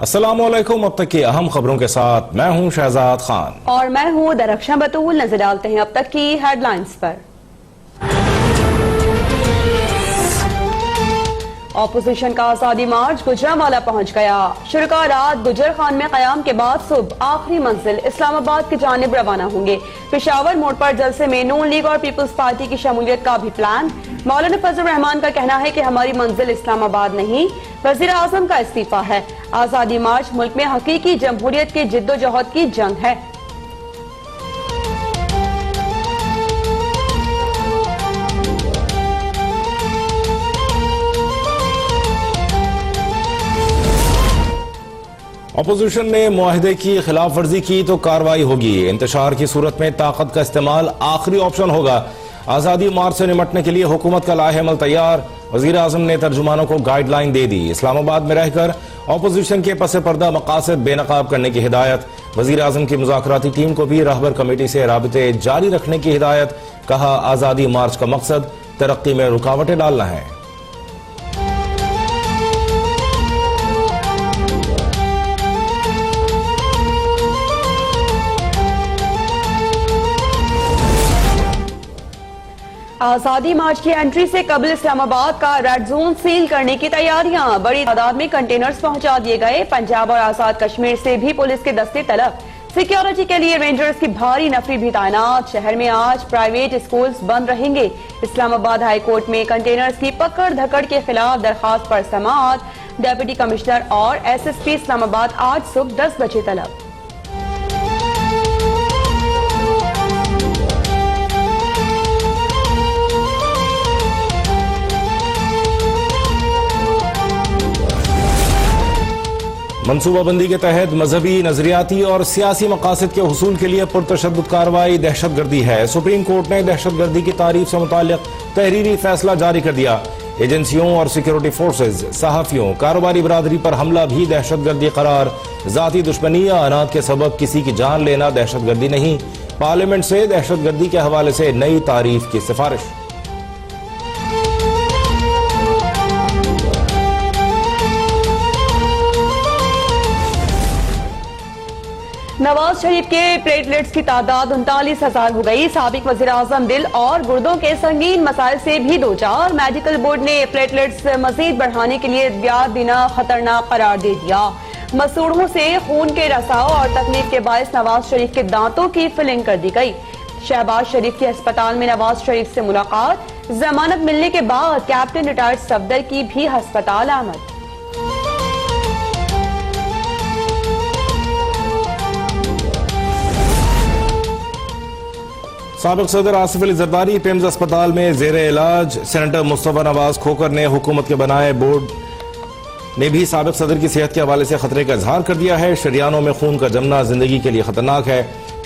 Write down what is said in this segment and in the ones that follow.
अस्सलामुअलैकुम। अब तक की अहम खबरों के साथ मैं हूं शहजाद खान और मैं हूं दरख्शां बतूल। नजर डालते हैं अब तक की हेडलाइंस पर। ऑपोजिशन का आजादी मार्च गुजरांवाला पहुंच गया। शुरका रात गुजर खान में कयाम के बाद सुबह आखिरी मंजिल इस्लामाबाद की जानिब रवाना होंगे। पेशावर मोड़ पर जलसे में नून लीग और पीपल्स पार्टी की शमूलियत का भी प्लान। मौलाना फजल रहमान का कहना है कि हमारी मंजिल इस्लामाबाद नहीं, वजीर आजम का इस्तीफा है। आजादी मार्च मुल्क में हकीकी जमहूरियत की जिद्दोजहद की जंग है। अपोजिशन ने मुआहदे की खिलाफ वर्जी की तो कार्रवाई होगी। इंतशार की सूरत में ताकत का इस्तेमाल आखिरी ऑप्शन होगा। आजादी मार्च से निमटने के लिए हुकूमत का लाहेमल तैयार। वजीर आजम ने तर्जुमानों को गाइडलाइन दे दी। इस्लामाबाद में रहकर अपोजिशन के पस पर्दा मकासद बेनकाब करने की हिदायत। वजीर आजम की मुज़ाकराती टीम को भी रहबर कमेटी से राबते जारी रखने की हिदायत। कहा, आजादी मार्च का मकसद तरक्की में रुकावटें डालना है। आजादी मार्च की एंट्री से कबल इस्लामाबाद का रेड जोन सील करने की तैयारियां। बड़ी तादाद में कंटेनर्स पहुंचा दिए गए। पंजाब और आजाद कश्मीर से भी पुलिस के दस्ते तलब। सिक्योरिटी के लिए रेंजर्स की भारी नफरी भी तैनात। शहर में आज प्राइवेट स्कूल्स बंद रहेंगे। इस्लामाबाद हाई कोर्ट में कंटेनर्स की पकड़ धकड़ के खिलाफ दरखास्त पर समाअत। डेप्यूटी कमिश्नर और SSP इस्लामाबाद आज सुबह 10 बजे तलब। मनसूबाबंदी के तहत मजहबी, नजरियाती और सियासी मकासद के हुसूल के लिए पुरतशद्दुद कार्रवाई दहशतगर्दी है। सुप्रीम कोर्ट ने दहशतगर्दी की तारीफ से मुताल्लिक तहरीरी फैसला जारी कर दिया। एजेंसियों और सिक्योरिटी फोर्सेज, सहाफियों, कारोबारी बरादरी पर हमला भी दहशतगर्दी करार। जाती दुश्मनी या अनाज के सबब किसी की जान लेना दहशतगर्दी नहीं। पार्लियामेंट से दहशतगर्दी के हवाले से नई तारीफ की सिफारिश। नवाज शरीफ के प्लेटलेट्स की तादाद 39,000 हो गई। साबिक वजीर आजम दिल और गुर्दों के संगीन मसाइल से भी दो चार। मेडिकल बोर्ड ने प्लेटलेट्स मजीद बढ़ाने के लिए अद्वियात देना खतरनाक करार दे दिया। मसूड़ों से खून के रसाव और तकलीफ के बायस नवाज शरीफ के दांतों की फिलिंग कर दी गई। शहबाज शरीफ के अस्पताल में नवाज शरीफ से मुलाकात। जमानत मिलने के बाद कैप्टन रिटायर्ड सफदर की भी अस्पताल आमद। साबिक सदर आसिफ अली जरदारी पिम्स अस्पताल में जेर इलाज। सेनेटर मुस्तफा नवाज खोकर ने हुकूमत के बनाए बोर्ड ने भी साबिक सदर की सेहत के हवाले से खतरे का इजहार कर दिया है। शरियानों में खून का जमना जिंदगी के लिए खतरनाक है।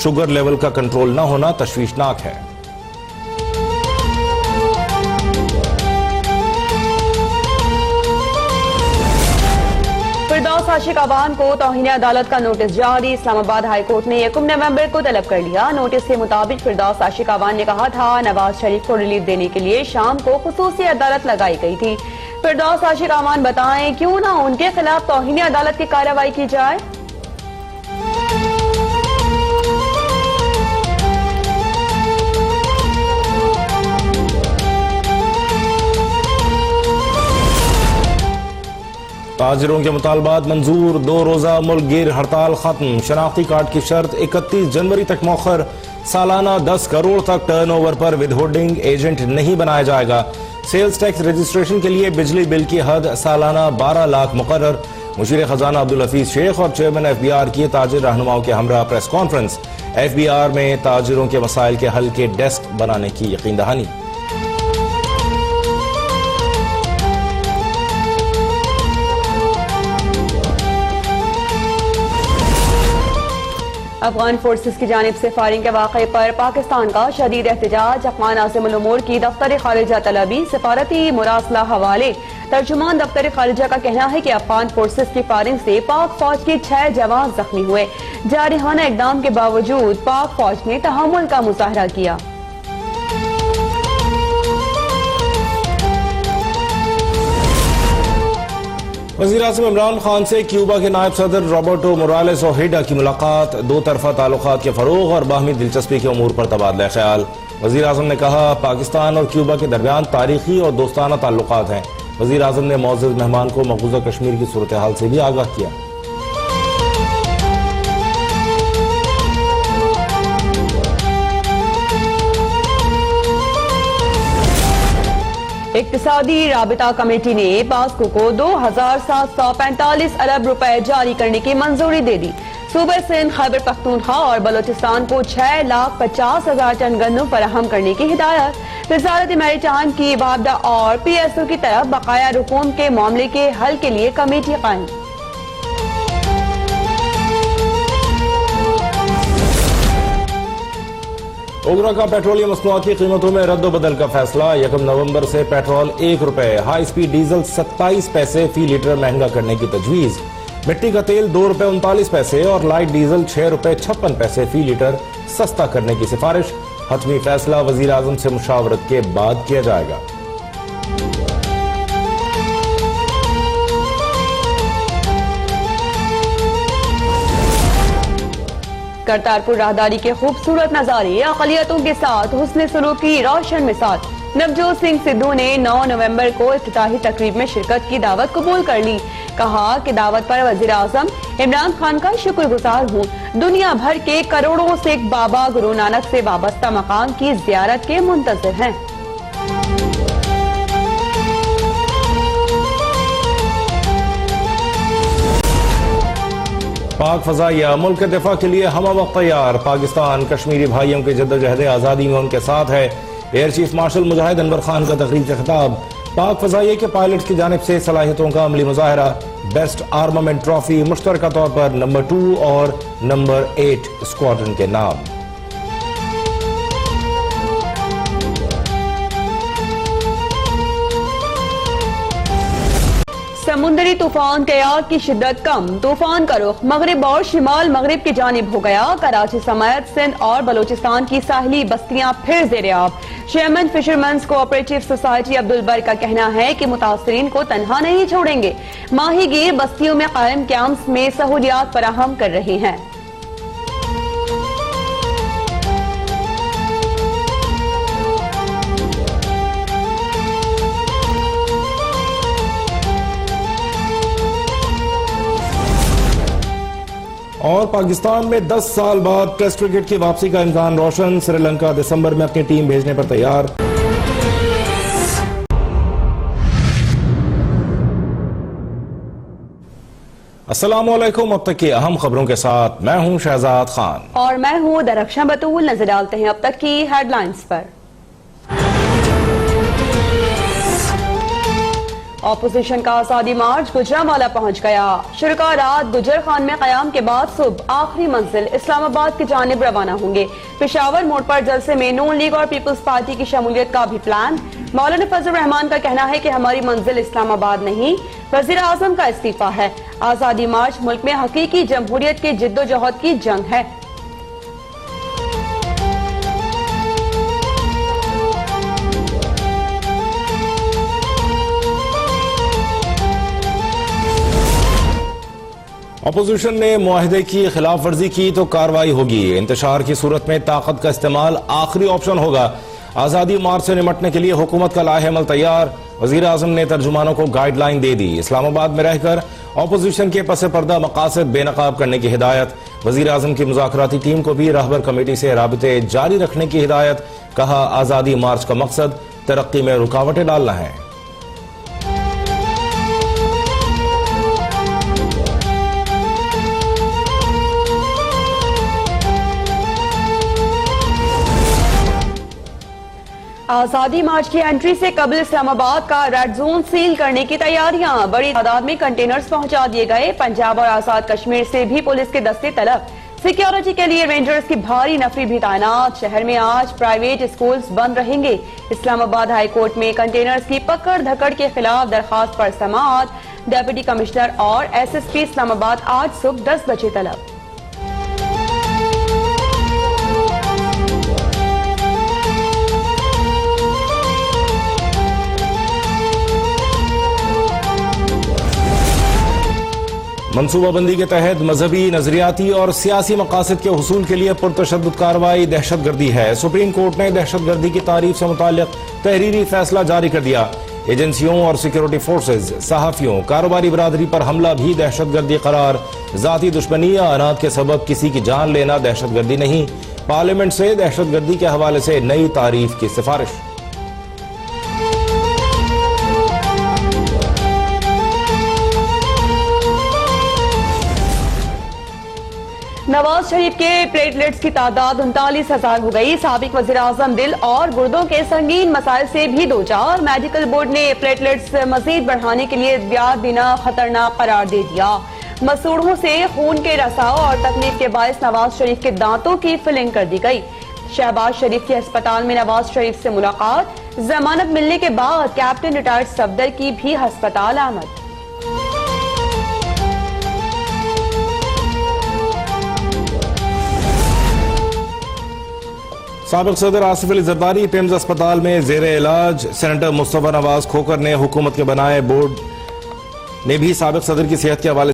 शुगर लेवल का कंट्रोल न होना तशवीशनाक है। फिरदौस आशिक अवान को तौहीन अदालत का नोटिस जारी। इस्लामाबाद हाई कोर्ट ने 1 नवंबर को तलब कर लिया। नोटिस के मुताबिक फिरदौस आशिक अवान ने कहा था नवाज शरीफ को रिलीफ देने के लिए शाम को खुसूसी अदालत लगाई गई थी। फिरदौस आशिक अवान बताएं क्यों ना उनके खिलाफ तौहीन अदालत की कार्रवाई की जाए। ताजिरों के मुतालबात मंजूर। 2 रोजा मुल्क गिर हड़ताल खत्म। शनाख्ती कार्ड की शर्त 31 जनवरी तक मौखर। सालाना 10 करोड़ तक टर्नओवर पर विदहोल्डिंग एजेंट नहीं बनाया जाएगा। सेल्स टैक्स रजिस्ट्रेशन के लिए बिजली बिल की हद सालाना 12 लाख मुकर्रर। मुशीर खजाना अब्दुल हफीज शेख और चेयरमैन FBR की ताजिर रहनुमाओं के हमरा प्रेस कॉन्फ्रेंस। FBR में ताजिरों के मसाइल के हल के डेस्क बनाने की यकीन दहानी। अफगान फोर्सेस की जानिब से फायरिंग के वाक़े पर पाकिस्तान का शदीद एहतजाज। अफगान आज़िमुल उमूर की दफ्तर खारिजा तलबी, सफारती मुरासला हवाले। तर्जुमान दफ्तर खारिजा का कहना है कि अफगान फोर्सेस की फायरिंग से पाक फौज के 6 जवान जख्मी हुए। जारहाना इकदाम के बावजूद पाक फौज ने तहम्मुल का मुजाहरा किया। वज़ीर-ए-आज़म इमरान खान से क्यूबा के नायब सदर रॉबर्टो मोरालेस ओहिडा की मुलाकात, दो तरफा ताल्लुकात के फरोग और बाहमी दिलचस्पी के उमूर पर तबादला ख्याल। वज़ीर-ए-आज़म ने कहा, पाकिस्तान और क्यूबा के दरमियान तारीखी और दोस्ताना ताल्लुकात हैं। वज़ीर-ए-आज़म ने मुअज़्ज़ज़ मेहमान को मक़बूज़ा कश्मीर की सूरत हाल से भी आगाह किया। इक्तिसादी राबिता कमेटी ने पास्को को 2,745 अरब रुपए जारी करने की मंजूरी दे दी। सूबे सिंध, खैबर पख्तूनख्वा और बलोचिस्तान को 6,50,000 टन गंदम फराहम करने की हिदायत। वज़ारत मैरीटाइम की वापडा और PSO की तरफ बकाया रकूम के मामले के हल के लिए कमेटी कायम। ओगरा का पेट्रोलियम मसनूआत की कीमतों में रद्द-बदल का फैसला। 1 नवंबर से पेट्रोल 1 रुपए, हाई स्पीड डीजल 27 पैसे फी लीटर महंगा करने की तजवीज। मिट्टी का तेल 2 रुपए 39 पैसे और लाइट डीजल 6 रुपए 56 पैसे फी लीटर सस्ता करने की सिफारिश। हतमी फैसला वज़ीर-ए-आज़म से मुशावरत के बाद किया जाएगा। करतारपुर राहदारी के खूबसूरत नजारे, अक़लियतों के साथ हुस्न सलूक की रोशन मिसाल। नवजोत सिंह सिद्धू ने 9 नवंबर को इफ्तिताही तकरीब में शिरकत की दावत कबूल कर ली। कहा कि दावत पर वज़ीर-ए-आज़म इमरान खान का शुक्रगुजार हूँ। दुनिया भर के करोड़ों सिख बाबा गुरु नानक से वाबस्ता मकाम की जियारत के मुंतज़िर हैं। पाक फजाइया मुल्क के दिफा के लिए हम वक्त तैयार। पाकिस्तान कश्मीरी भाइयों की जद्दोजहद आज़ादी में उनके साथ है। एयर चीफ मार्शल मुजाहिद अनवर खान का तकरीर का खिताब। पाक फजाइया के पायलट्स की जानिब से सलाहियतों का अमली मुजाहरा। बेस्ट आर्मामेंट ट्रॉफी मुश्तरका तौर पर नंबर 2 और नंबर 8 स्क्वाड्रन के नाम। समुद्री तूफान कयार की शिद्दत कम। तूफान का रुख मगरिब और शिमाल मगरिब की जानिब हो गया। कराची समेत सिंध और बलोचिस्तान की साहिली बस्तियां फिर ज़ेर-ए-आब। Chairman fishermen's cooperative society Abdul बर का कहना है कि मुतासरीन को तन्हा नहीं छोड़ेंगे। माहीगीर बस्तियों में कायम कैंप्स में सहूलियात फराहम कर रहे हैं। और पाकिस्तान में 10 साल बाद टेस्ट क्रिकेट की वापसी का इम्कान रोशन। श्रीलंका दिसंबर में अपनी टीम भेजने पर तैयार। अस्सलामुअलैकुम। अब तक की अहम खबरों के साथ मैं हूं शहजाद खान और मैं हूं दरख्शा बतूल। नजर डालते हैं अब तक की हेडलाइंस पर। ऑपोजिशन का आजादी मार्च गुजरांवाला पहुंच गया। शुरका रात गुजर खान में कयाम के बाद सुबह आखिरी मंजिल इस्लामाबाद की जानिब रवाना होंगे। पेशावर मोड़ पर जलसे में नून लीग और पीपल्स पार्टी की शमूलियत का भी प्लान। मौलाना फजल रहमान का कहना है कि हमारी मंजिल इस्लामाबाद नहीं, वज़ीर-ए-आज़म का इस्तीफा है। आजादी मार्च मुल्क में हकीकी जमहूरियत की जिद्दोजहद की जंग है। अपोजिशन ने मुआहदे की खिलाफ वर्जी की तो कार्रवाई होगी। इंतशार की सूरत में ताकत का इस्तेमाल आखिरी ऑप्शन होगा। आजादी मार्च से निमटने के लिए हुकूमत का लाहेमल तैयार। वज़ीर-ए-आज़म ने तर्जुमानों को गाइडलाइन दे दी। इस्लामाबाद में रहकर अपोजिशन के पस पर्दा मकासद बेनकाब करने की हिदायत। वज़ीर-ए-आज़म की मुज़ाकराती टीम को भी रहबर कमेटी से राबिते जारी रखने की हिदायत। कहा, आजादी मार्च का मकसद तरक्की में रुकावटें डालना है। आजादी मार्च की एंट्री से कबल इस्लामाबाद का रेड जोन सील करने की तैयारियां। बड़ी तादाद में कंटेनर्स पहुंचा दिए गए। पंजाब और आजाद कश्मीर से भी पुलिस के दस्ते तलब। सिक्योरिटी के लिए रेंजर्स की भारी नफरी भी तैनात। शहर में आज प्राइवेट स्कूल्स बंद रहेंगे। इस्लामाबाद हाई कोर्ट में कंटेनर्स की पकड़ धकड़ के खिलाफ दरखास्त पर समाअत। डेप्यूटी कमिश्नर और SSP इस्लामाबाद आज सुबह 10 बजे तलब। मनसूबाबंदी के तहत मजहबी, नजरियाती और सियासी मकासद के हुसूल के लिए पुरतशद्दुद कार्रवाई दहशतगर्दी है। सुप्रीम कोर्ट ने दहशतगर्दी की तारीफ से मुताल्लिक तहरीरी फैसला जारी कर दिया। एजेंसियों और सिक्योरिटी फोर्सेज, सहाफियों, कारोबारी बरादरी पर हमला भी दहशतगर्दी करार। जाती दुश्मनी या अनाज के सबब किसी की जान लेना दहशतगर्दी नहीं। पार्लियामेंट से दहशतगर्दी के हवाले से नई तारीफ की सिफारिश। नवाज शरीफ के प्लेटलेट्स की तादाद 39,000 हो गई। साबिक वजीर आजम दिल और गुर्दों के संगीन मसाइल से भी दो चार। मेडिकल बोर्ड ने प्लेटलेट्स मजीद बढ़ाने के लिए ब्याज देना खतरनाक करार दे दिया। मसूड़ों से खून के रसाव और तकलीफ के बायस नवाज शरीफ के दांतों की फिलिंग कर दी गई। शहबाज शरीफ के अस्पताल में नवाज शरीफ से मुलाकात। जमानत मिलने के बाद कैप्टन रिटायर्ड सफदर की भी अस्पताल आमद। साबिक सदर आसिफ अली जरदारी टिम्स अस्पताल में जेरे इलाज। सेनेटर मुस्तफा नवाज खोकर ने हुकूमत के बनाए बोर्ड ने भी साबिक सदर की सेहत के हवाले